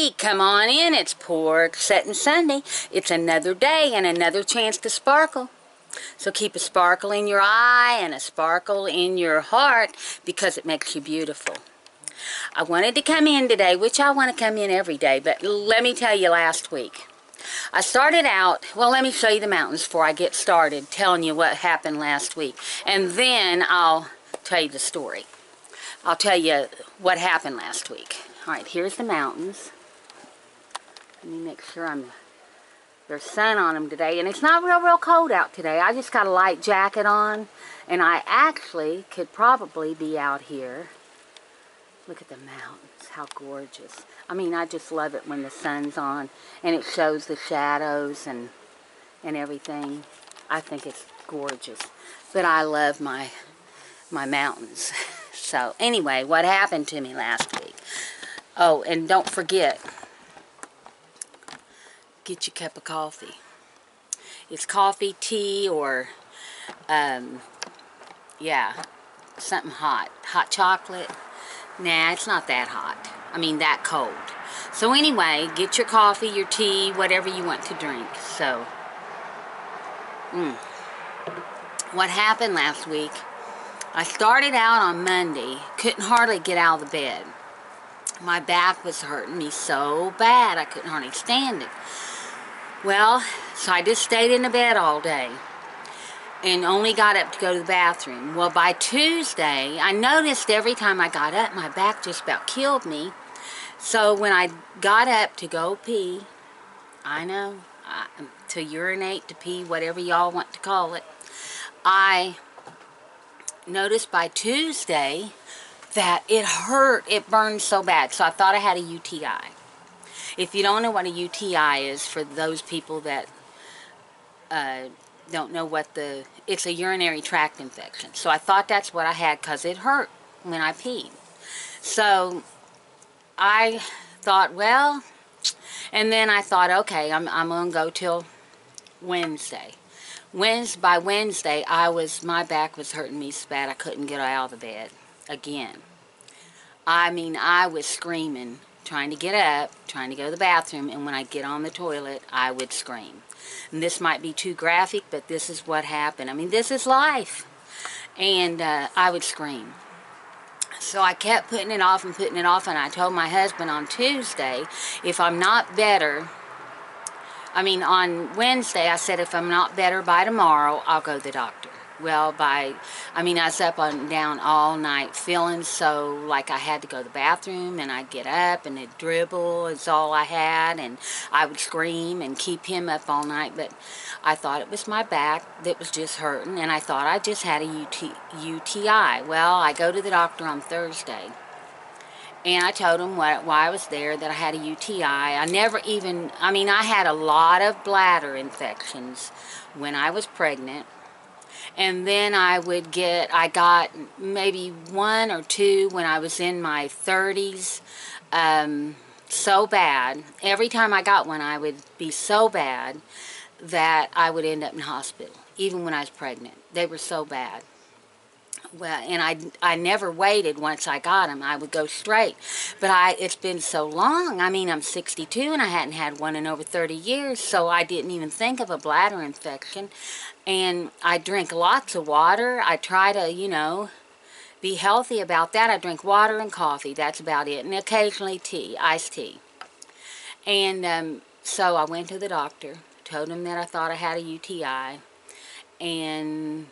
week. Come on in. It's Porch, Settin Sunday. It's another day and another chance to sparkle. So keep a sparkle in your eye and a sparkle in your heart because it makes you beautiful. I wanted to come in today, which I want to come in every day, but let me tell you last week. I started out, well, let me show you the mountains before I get started telling you what happened last week. And then I'll tell you the story. I'll tell you what happened last week. All right, here's the mountains. Let me make sure there's sun on them today. And it's not real cold out today. I just got a light jacket on. And I actually could probably be out here. Look at the mountains. How gorgeous. I mean, I just love it when the sun's on. And it shows the shadows and everything. I think it's gorgeous. But I love my mountains. So, anyway, what happened to me last week? Oh, and don't forget, get your cup of coffee. It's coffee, tea, or, yeah, something hot. Hot chocolate. Nah, it's not that hot. I mean, that cold. So, anyway, get your coffee, your tea, whatever you want to drink. So, what happened last week? I started out on Monday, couldn't hardly get out of the bed. My back was hurting me so bad, I couldn't hardly stand it. Well, so I just stayed in the bed all day and only got up to go to the bathroom. Well, by Tuesday, I noticed every time I got up, my back just about killed me. So when I got up to go pee, to urinate, to pee, whatever y'all want to call it, I noticed by Tuesday that it hurt. It burned so bad. So I thought I had a UTI. If you don't know what a UTI is, for those people that don't know what it's a urinary tract infection. So I thought that's what I had because it hurt when I peed. So I thought, well, and then I thought, okay, I'm going to go till Wednesday. By Wednesday, my back was hurting me so bad I couldn't get out of the bed again. I mean, I was screaming, trying to get up, trying to go to the bathroom, and when I get on the toilet, I would scream. And this might be too graphic, but this is what happened. I mean, this is life. And I would scream. So I kept putting it off, and I told my husband on Tuesday, if I'm not better, on Wednesday, I said, if I'm not better by tomorrow, I'll go to the doctor. Well, I was up and down all night feeling so like I had to go to the bathroom, and I'd get up, and it'd dribble is all I had, and I would scream and keep him up all night, but I thought it was my back that was just hurting, and I thought I just had a UTI. Well, I go to the doctor on Thursday. And I told him why I was there, that I had a UTI. I had a lot of bladder infections when I was pregnant. And then I got maybe 1 or 2 when I was in my 30s. So bad. Every time I got one, I would be so bad that I would end up in hospital, even when I was pregnant. They were so bad. Well, and I never waited once I got them. I would go straight. But it's been so long. I'm 62 and I hadn't had one in over 30 years, so I didn't even think of a bladder infection. And I drink lots of water. I try to, be healthy about that. I drink water and coffee. That's about it. And occasionally tea, iced tea. And so I went to the doctor, told him that I thought I had a UTI. And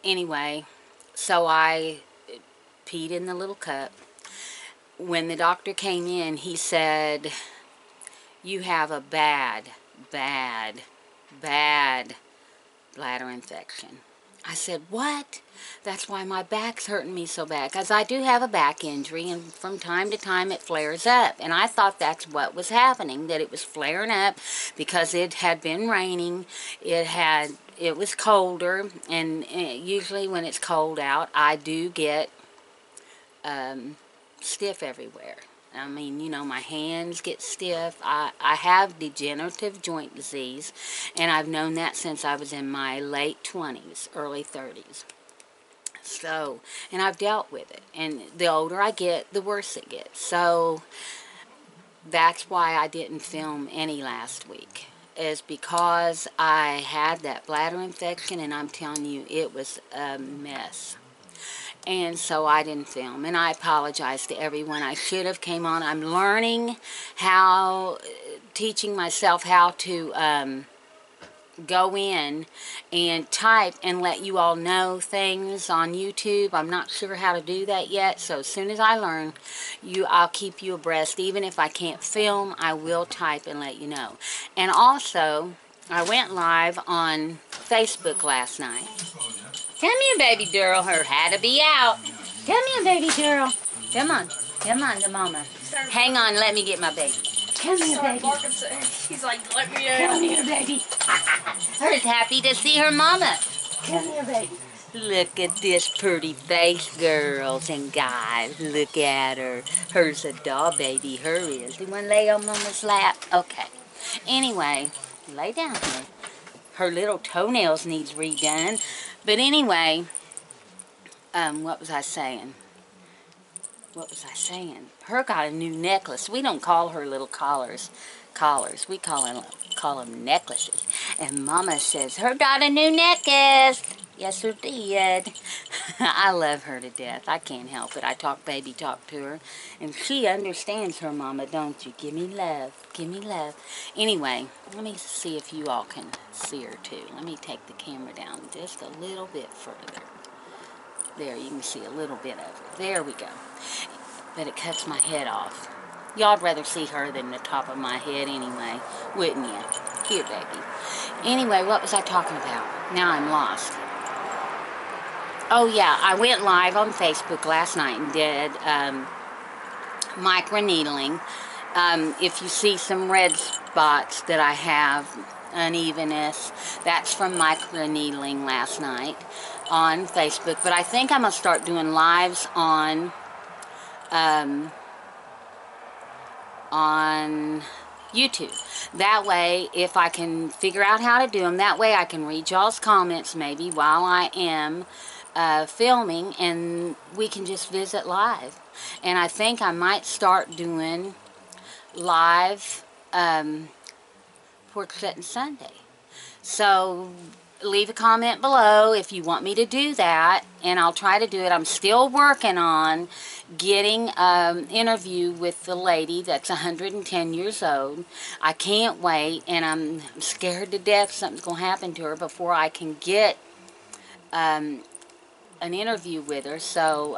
anyway, so I peed in the little cup. When the doctor came in, he said, you have a bad bladder infection. I said, what? That's why my back's hurting me so bad, because I do have a back injury, and from time to time it flares up. And I thought that's what was happening, that it was flaring up because it had been raining. It was colder, and usually when it's cold out, I do get stiff everywhere. My hands get stiff. I have degenerative joint disease, and I've known that since I was in my late 20s, early 30s. So, and I've dealt with it. And the older I get, the worse it gets. So, that's why I didn't film any last week, is because I had that bladder infection, and I'm telling you, it was a mess. And so I didn't film, and I apologize to everyone. I should have came on. I'm learning how, teaching myself how to go in and type and let you all know things on YouTube. I'm not sure how to do that yet, so as soon as I learn, I'll keep you abreast. Even if I can't film, I will type and let you know. And also, I went live on Facebook last night. Come here, baby girl. Her had to be out. Come here, baby girl. Come on. Come on to mama. Hang on, let me get my baby. Come here, baby. He's like, let me in. Come here, baby. Her's happy to see her mama. Come here, baby. Look at this pretty face, girls and guys. Look at her. Her's a doll baby. Her is. You want to lay on mama's lap? Okay. Anyway, lay down here. Her little toenails needs redone. But anyway, what was I saying? Her got a new necklace. We don't call her little collars. We call them necklaces. And Mama says, her got a new necklace. Yes, her did. I love her to death. I can't help it. I baby talk to her. And she understands her mama, don't you? Give me love. Give me love. Anyway, let me see if you all can see her too. Let me take the camera down just a little bit further. There, you can see a little bit of her. There we go. But it cuts my head off. Y'all'd rather see her than the top of my head anyway, wouldn't you? Here, baby. Anyway, what was I talking about? Now I'm lost. Oh, yeah, I went live on Facebook last night and did microneedling. If you see some red spots that I have, unevenness, that's from microneedling last night on Facebook. But I think I'm going to start doing lives on YouTube. That way, if I can figure out how to do them, that way I can read y'all's comments maybe while I am filming, and we can just visit live. And I think I might start doing live Porch Settin Sunday. So leave a comment below if you want me to do that, and I'll try to do it. I'm still working on getting an interview with the lady that's 110 years old. I can't wait, and I'm scared to death something's going to happen to her before I can get an interview with her. So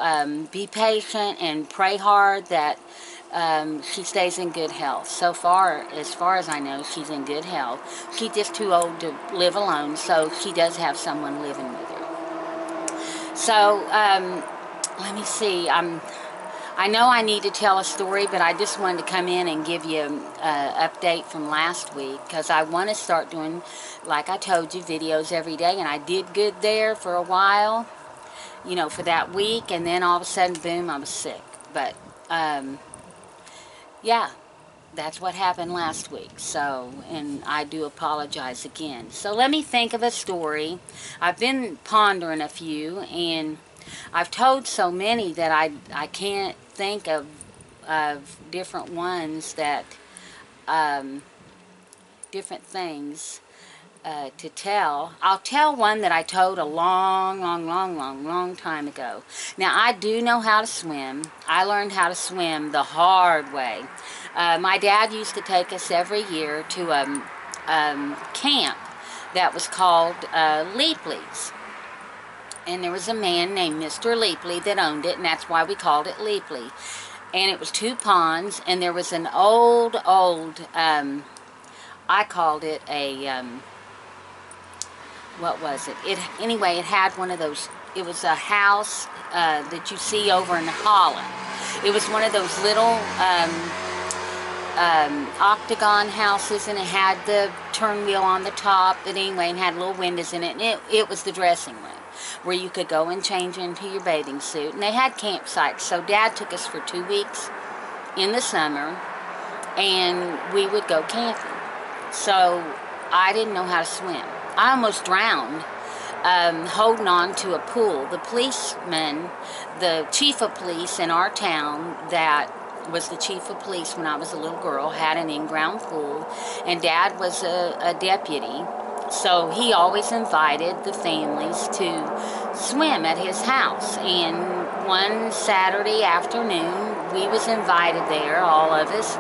be patient and pray hard that she stays in good health. So far, as I know, she's in good health. She's just too old to live alone, so she does have someone living with her. So, let me see. I know I need to tell a story, but I just wanted to come in and give you an update from last week, because I want to start doing, like I told you, videos every day, and I did good there for a while, you know, for that week, and then all of a sudden, boom, I was sick. But, yeah, that's what happened last week. So, and I do apologize again. So let me think of a story. I've been pondering a few, and I've told so many that I can't think of different ones that, different things to tell. I'll tell one that I told a long time ago. Now, I do know how to swim. I learned how to swim the hard way. My dad used to take us every year to a camp that was called Leapley's. And there was a man named Mr. Leapley that owned it, and that's why we called it Leapley. And it was 2 ponds, and there was an old, I called it a, what was it? Anyway, it had one of those, it was a house that you see over in Holland. It was one of those little octagon houses, and it had the turn wheel on the top, but anyway, and had little windows in it, and it was the dressing room where you could go and change into your bathing suit. And they had campsites, so Dad took us for 2 weeks in the summer, and we would go camping. So I didn't know how to swim. I almost drowned holding on to a pool. The policeman, the chief of police in our town that was the chief of police when I was a little girl, had an in-ground pool, and Dad was a deputy. So he always invited the families to swim at his house. And one Saturday afternoon, we was invited there, all of us.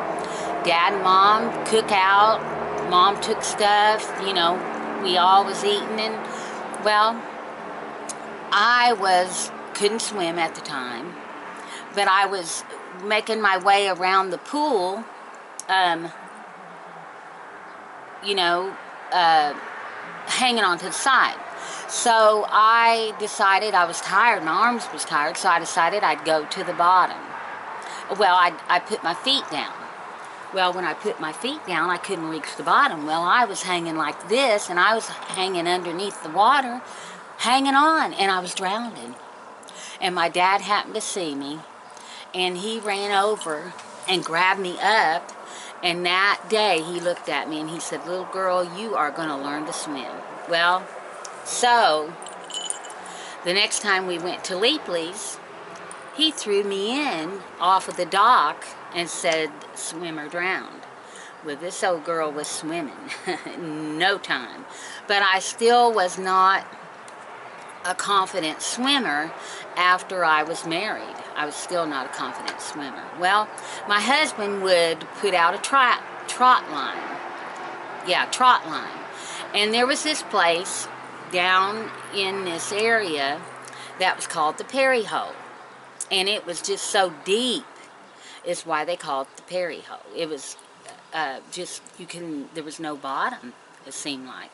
Dad and Mom cook out. Mom took stuff, you know, we all was eating. And, well, couldn't swim at the time, but I was making my way around the pool, you know, hanging on to the side. So I decided, I was tired, my arms was tired, so I decided I'd go to the bottom. Well, I put my feet down. Well, when I put my feet down, I couldn't reach the bottom. Well, I was hanging like this, and I was hanging underneath the water, hanging on, and I was drowning. And my dad happened to see me, and he ran over and grabbed me up. And that day, he looked at me and he said, "Little girl, you are going to learn to swim." Well, so the next time we went to Leapley's, he threw me in off of the dock and said, "Swim or drown." Well, this old girl was swimming in no time. But I still was not a confident swimmer after I was married. I was still not a confident swimmer. Well, my husband would put out a trot line. Yeah, trot line. And there was this place down in this area that was called the Perry Hole. And it was just so deep, is why they called it the Perry Hole. It was there was no bottom, it seemed like.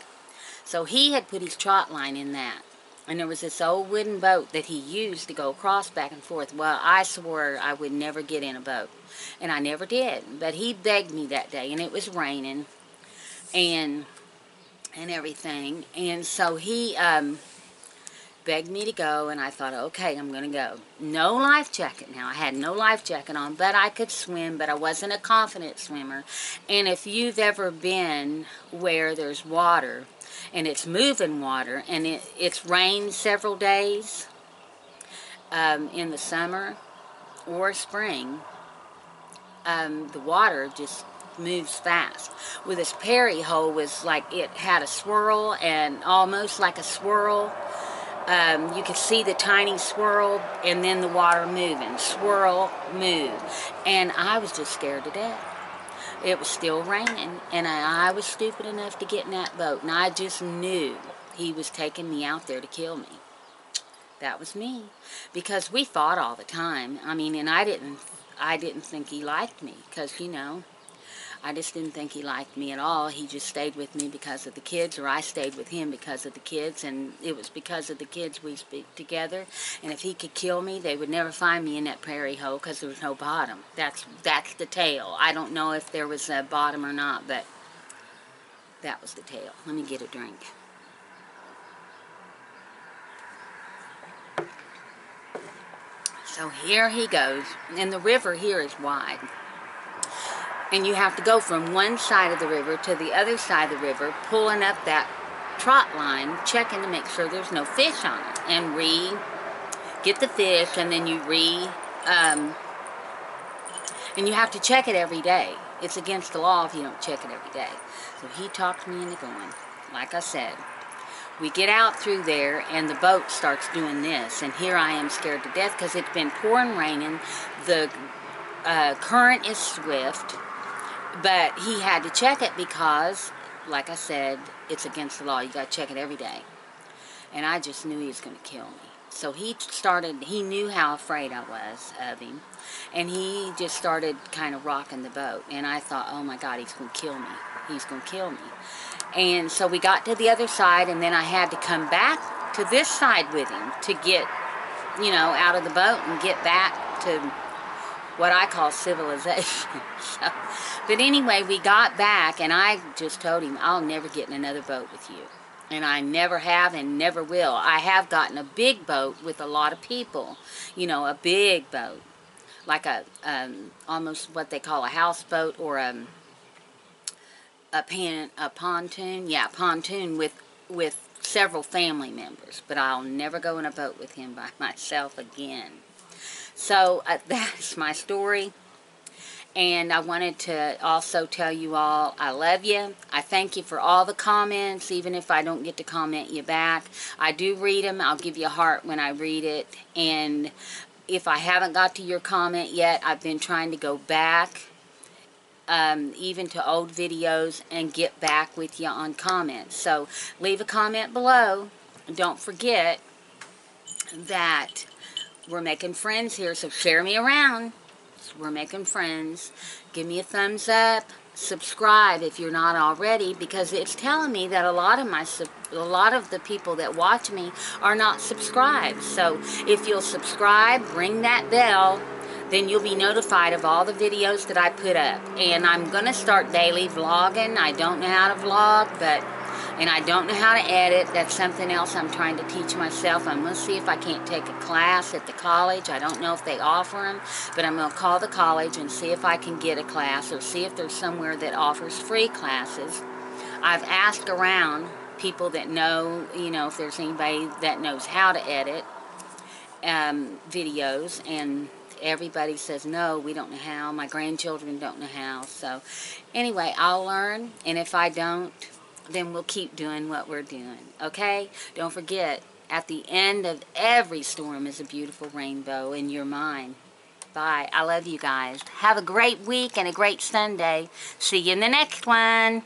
So he had put his trot line in that. And there was this old wooden boat that he used to go across back and forth. Well, I swore I would never get in a boat. And I never did. But he begged me that day. And it was raining. And everything. And so he begged me to go. And I thought, okay, I'm going to go. No life jacket now. I had no life jacket on. But I could swim. But I wasn't a confident swimmer. And if you've ever been where there's water, and it's moving water, and it's rained several days in the summer or spring, the water just moves fast. Well, this Perry Hole was like, it had a swirl, and almost like a swirl. You could see the tiny swirl, and then the water moving. Swirl, move. And I was just scared to death. It was still raining, and I was stupid enough to get in that boat, and I just knew he was taking me out there to kill me. That was me, because we fought all the time. I mean, and I didn't think he liked me, because, you know, I just didn't think he liked me at all. He just stayed with me because of the kids, or I stayed with him because of the kids, and it was because of the kids we speak together. And if he could kill me, they would never find me in that Prairie Hole because there was no bottom. That's the tale. I don't know if there was a bottom or not, but that was the tale. Let me get a drink. So here he goes, and the river here is wide. And you have to go from one side of the river to the other side of the river, pulling up that trot line, checking to make sure there's no fish on it. And get the fish, and then you and you have to check it every day. It's against the law if you don't check it every day. So he talked me into going. Like I said, we get out through there, and the boat starts doing this. And here I am scared to death because it's been pouring raining. The current is swift. But he had to check it because, like I said, it's against the law. You got to check it every day. And I just knew he was going to kill me. So he knew how afraid I was of him. And he just started kind of rocking the boat. And I thought, oh my God, he's going to kill me. He's going to kill me. And so we got to the other side, and then I had to come back to this side with him to get, you know, out of the boat and get back to what I call civilization. But anyway, we got back, and I just told him, I'll never get in another boat with you. And I never have and never will. I have gotten a big boat with a lot of people. You know, a big boat. Like almost what they call a houseboat, or a pontoon. Yeah, pontoon with several family members. But I'll never go in a boat with him by myself again. So that's my story. And I wanted to also tell you all I love you. I thank you for all the comments, even if I don't get to comment you back. I do read them. I'll give you a heart when I read it. And if I haven't got to your comment yet, I've been trying to go back, even to old videos, and get back with you on comments. So leave a comment below. Don't forget that we're making friends here, so share me around. We're making friends. Give me a thumbs up. Subscribe if you're not already, because it's telling me that a lot of the people that watch me are not subscribed. So if you'll subscribe, ring that bell, then you'll be notified of all the videos that I put up. And I'm going to start daily vlogging. I don't know how to vlog, and I don't know how to edit. That's something else I'm trying to teach myself. I'm going to see if I can't take a class at the college. I don't know if they offer them, but I'm going to call the college and see if I can get a class, or see if there's somewhere that offers free classes. I've asked around people that know, if there's anybody that knows how to edit videos, and everybody says, no, we don't know how. My grandchildren don't know how. So anyway, I'll learn, and if I don't, then we'll keep doing what we're doing, okay? Don't forget, at the end of every storm is a beautiful rainbow in your mind. Bye. I love you guys. Have a great week and a great Sunday. See you in the next one.